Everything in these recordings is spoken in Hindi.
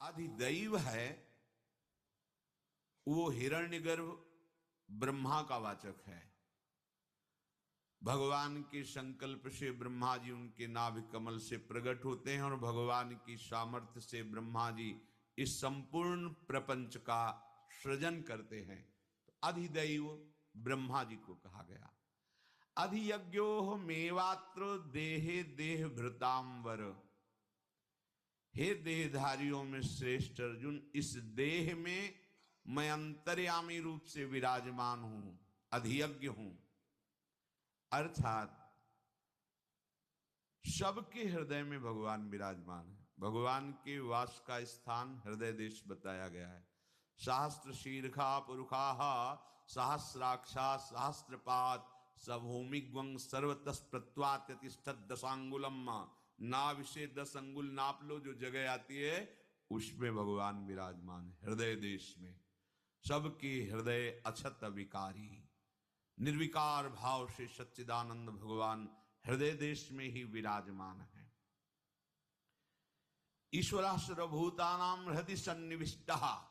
अधिदैव है वो हिरण्यगर्भ ब्रह्मा का वाचक है। भगवान के संकल्प से ब्रह्मा जी उनके नाभि कमल से प्रकट होते हैं और भगवान की सामर्थ्य से ब्रह्मा जी इस संपूर्ण प्रपंच का सृजन करते हैं। तो अधिदैव ब्रह्मा जी को कहा गया। अधियज्ञो मेवात्र देहे देह भृतांवर। हे देहधारियों में श्रेष्ठ अर्जुन, इस देह में मैं अंतर्यामी रूप से विराजमान हूं, अधियज्ञ हूं। अर्थात सबके हृदय में भगवान विराजमान है। भगवान के वास का स्थान हृदय देश बताया गया है। सहस्त्र शीर्षा पुरुषाः सहस्राक्षा सहस्त्रपाद सभूमिग्वं सर्वतः प्रत्वात्यतिष्ठत् दशांगुलम। नाभि से 10 अंगुल नाप लो, जो जगह आती है उसमें भगवान विराजमान है, हृदय देश में। सबके हृदय अछत विकारी, निर्विकार भाव से सच्चिदानंद भगवान हृदय देश में ही विराजमान है। ईश्वरः सर्वभूतानां हृदि सन्निविष्टः।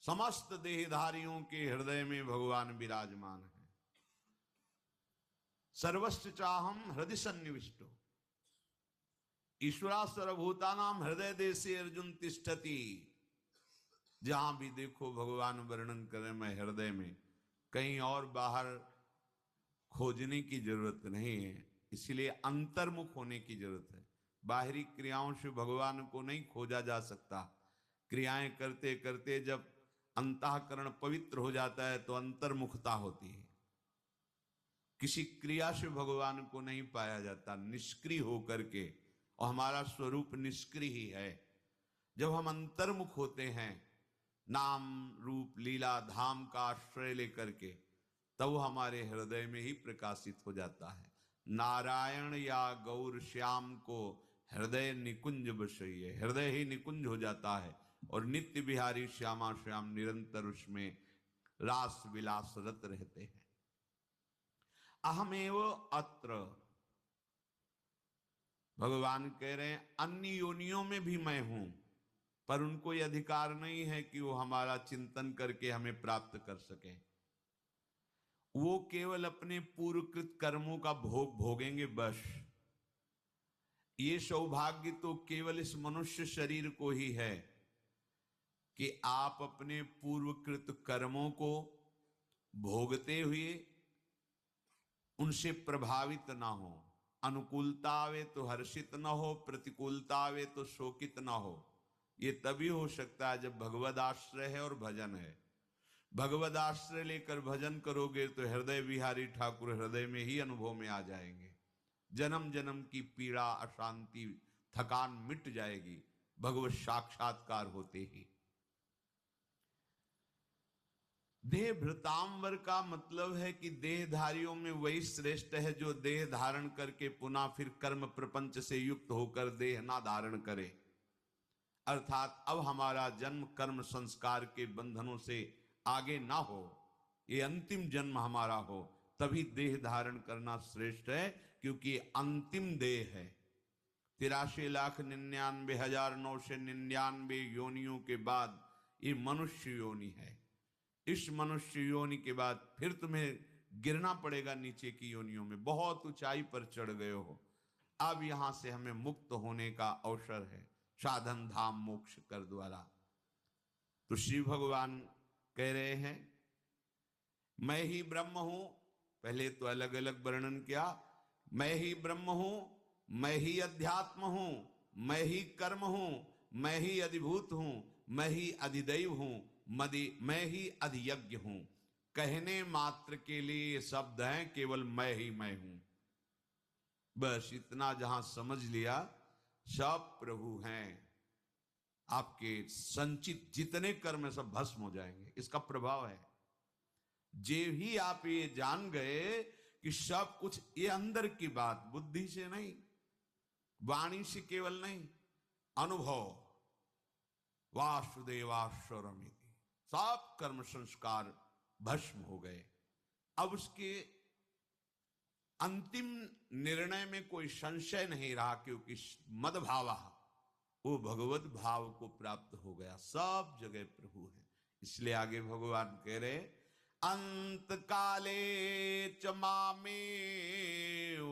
समस्त देहधारियों के हृदय में भगवान विराजमान है। सर्वस्य चाहम हृदय सन्निविष्टो। ईश्वरः सर्वभूतानां हृदय देशे अर्जुन तिष्ठति। जहां भी देखो भगवान वर्णन करें मैं हृदय में, कहीं और बाहर खोजने की जरूरत नहीं है। इसलिए अंतर्मुख होने की जरूरत है। बाहरी क्रियाओं से भगवान को नहीं खोजा जा सकता। क्रियाएं करते करते जब अंतःकरण पवित्र हो जाता है तो अंतर्मुखता होती है। किसी क्रिया से भगवान को नहीं पाया जाता, निष्क्रिय होकर के, और हमारा स्वरूप निष्क्रिय ही है। जब हम अंतर्मुख होते हैं, नाम रूप लीला धाम का आश्रय लेकर के, तब वो हमारे हृदय में ही प्रकाशित हो जाता है। नारायण या गौर श्याम को हृदय निकुंज बसइए। हृदय ही निकुंज हो जाता है और नित्य बिहारी श्यामा श्याम निरंतर उसमें रास विलास रत रहते हैं। अहमेव अत्र, भगवान कह रहे हैं अन्य योनियों में भी मैं हूं, पर उनको यह अधिकार नहीं है कि वो हमारा चिंतन करके हमें प्राप्त कर सके। वो केवल अपने पूर्वकृत कर्मों का भोग भोगेंगे बस। ये सौभाग्य तो केवल इस मनुष्य शरीर को ही है कि आप अपने पूर्वकृत कर्मों को भोगते हुए उनसे प्रभावित ना हो। अनुकूलता आवे तो हर्षित न हो, प्रतिकूलता आवे तो शोकित न हो। ये तभी हो सकता है जब भगवद आश्रय है और भजन है। भगवद आश्रय लेकर भजन करोगे तो हृदय विहारी ठाकुर हृदय में ही अनुभव में आ जाएंगे। जन्म जन्म की पीड़ा, अशांति, थकान मिट जाएगी भगवत साक्षात्कार होते ही। देह भृतांबर का मतलब है कि देहधारियों में वही श्रेष्ठ है जो देह धारण करके पुनः फिर कर्म प्रपंच से युक्त होकर देह ना धारण करे। अर्थात अब हमारा जन्म कर्म संस्कार के बंधनों से आगे ना हो, ये अंतिम जन्म हमारा हो, तभी देह धारण करना श्रेष्ठ है, क्योंकि अंतिम देह है। 83,99,999 योनियों के बाद ये मनुष्य योनि है। इस मनुष्य योनि के बाद फिर तुम्हें गिरना पड़ेगा नीचे की योनियों में। बहुत ऊंचाई पर चढ़ गए हो, अब यहां से हमें मुक्त होने का अवसर है साधन धाम मोक्ष कर द्वारा। तो श्री भगवान कह रहे हैं मैं ही ब्रह्म हूं। पहले तो अलग अलग वर्णन किया, मैं ही ब्रह्म हूं, मैं ही अध्यात्म हूं, मैं ही कर्म हूं, मैं ही अधिभूत हूं, मैं ही अधिदैव हूं, मैं ही अधियज्ञ हूं। कहने मात्र के लिए शब्द हैं, केवल मैं ही मैं हूं। बस इतना जहां समझ लिया, सब प्रभु हैं। आपके संचित जितने कर्म सब भस्म हो जाएंगे। इसका प्रभाव है। जे ही आप ये जान गए कि सब कुछ ये अंदर की बात, बुद्धि से नहीं, वाणी से केवल नहीं, अनुभव, वासुदेवाश्वरमिति, सब कर्म संस्कार भस्म हो गए। अब उसके अंतिम निर्णय में कोई संशय नहीं रहा, क्योंकि मदभाव वो भगवत भाव को प्राप्त हो गया। सब जगह प्रभु है। इसलिए आगे भगवान कह रहे अंत काले च मामेव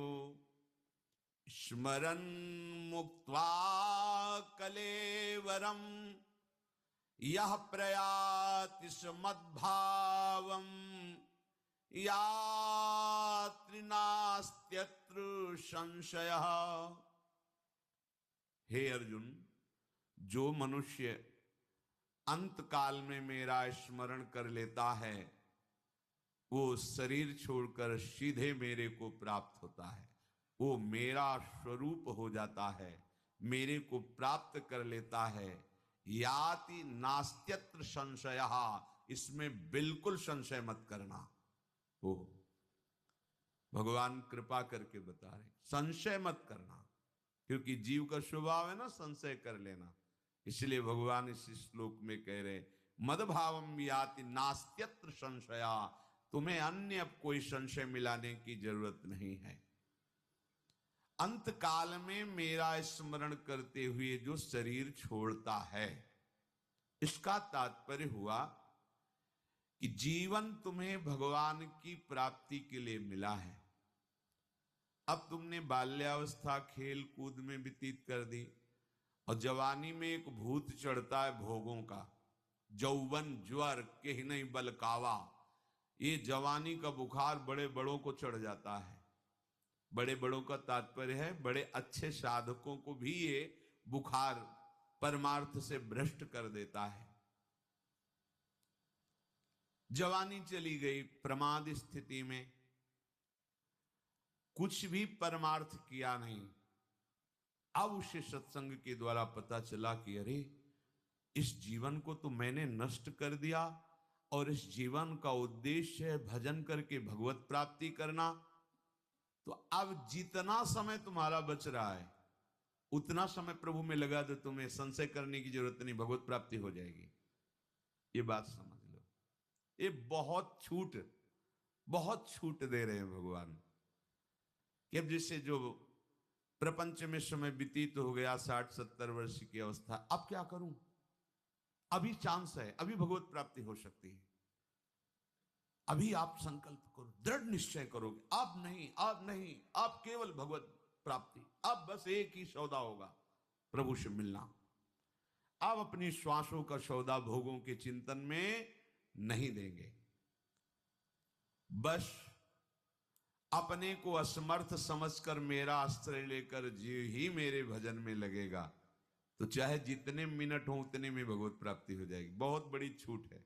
स्मरन् मुक्त्वा कलेवरम यह प्रयाति मद्भावम यात्री नास्त्यत्र संशयः। हे अर्जुन, जो मनुष्य अंत काल में मेरा स्मरण कर लेता है वो शरीर छोड़कर सीधे मेरे को प्राप्त होता है। वो मेरा स्वरूप हो जाता है, मेरे को प्राप्त कर लेता है। याति नास्त्यत्र संशयः, इसमें बिल्कुल संशय मत करना। वो भगवान कृपा करके बता रहे, संशय मत करना, क्योंकि जीव का स्वभाव है ना संशय कर लेना। इसलिए भगवान इस श्लोक में कह रहे मदभावम याति नास्त्यत्र संशया, तुम्हें अन्य अब कोई संशय मिलाने की जरूरत नहीं है। अंत काल में मेरा स्मरण करते हुए जो शरीर छोड़ता है, इसका तात्पर्य हुआ कि जीवन तुम्हें भगवान की प्राप्ति के लिए मिला है। अब तुमने बाल्यावस्था खेल कूद में व्यतीत कर दी और जवानी में एक भूत चढ़ता है भोगों का, जौवन ज्वर के नहीं बलकावा। ये जवानी का बुखार बड़े बड़ों को चढ़ जाता है। बड़े बड़ों का तात्पर्य है बड़े अच्छे साधकों को भी ये बुखार परमार्थ से भ्रष्ट कर देता है। जवानी चली गई, प्रमाद स्थिति में कुछ भी परमार्थ किया नहीं। अब उसे सत्संग के द्वारा पता चला कि अरे इस जीवन को तो मैंने नष्ट कर दिया और इस जीवन का उद्देश्य है भजन करके भगवत प्राप्ति करना। तो अब जितना समय तुम्हारा बच रहा है उतना समय प्रभु में लगा दो, तुम्हें संशय करने की जरूरत नहीं, भगवत प्राप्ति हो जाएगी। ये बात समझ लो। ये बहुत छूट दे रहे हैं भगवान कि अब जैसे जो प्रपंच में समय व्यतीत हो गया 60-70 वर्ष की अवस्था, अब क्या करूं, अभी चांस है, अभी भगवत प्राप्ति हो सकती है। अभी आप संकल्प करो, दृढ़ निश्चय करोगे, अब नहीं, अब केवल भगवत प्राप्ति। अब बस एक ही सौदा होगा, प्रभु से मिलना। अब अपनी श्वासों का सौदा भोगों के चिंतन में नहीं देंगे। बस अपने को असमर्थ समझकर मेरा आश्रय लेकर जीव ही मेरे भजन में लगेगा तो चाहे जितने मिनट हो उतने में भगवत प्राप्ति हो जाएगी। बहुत बड़ी छूट है।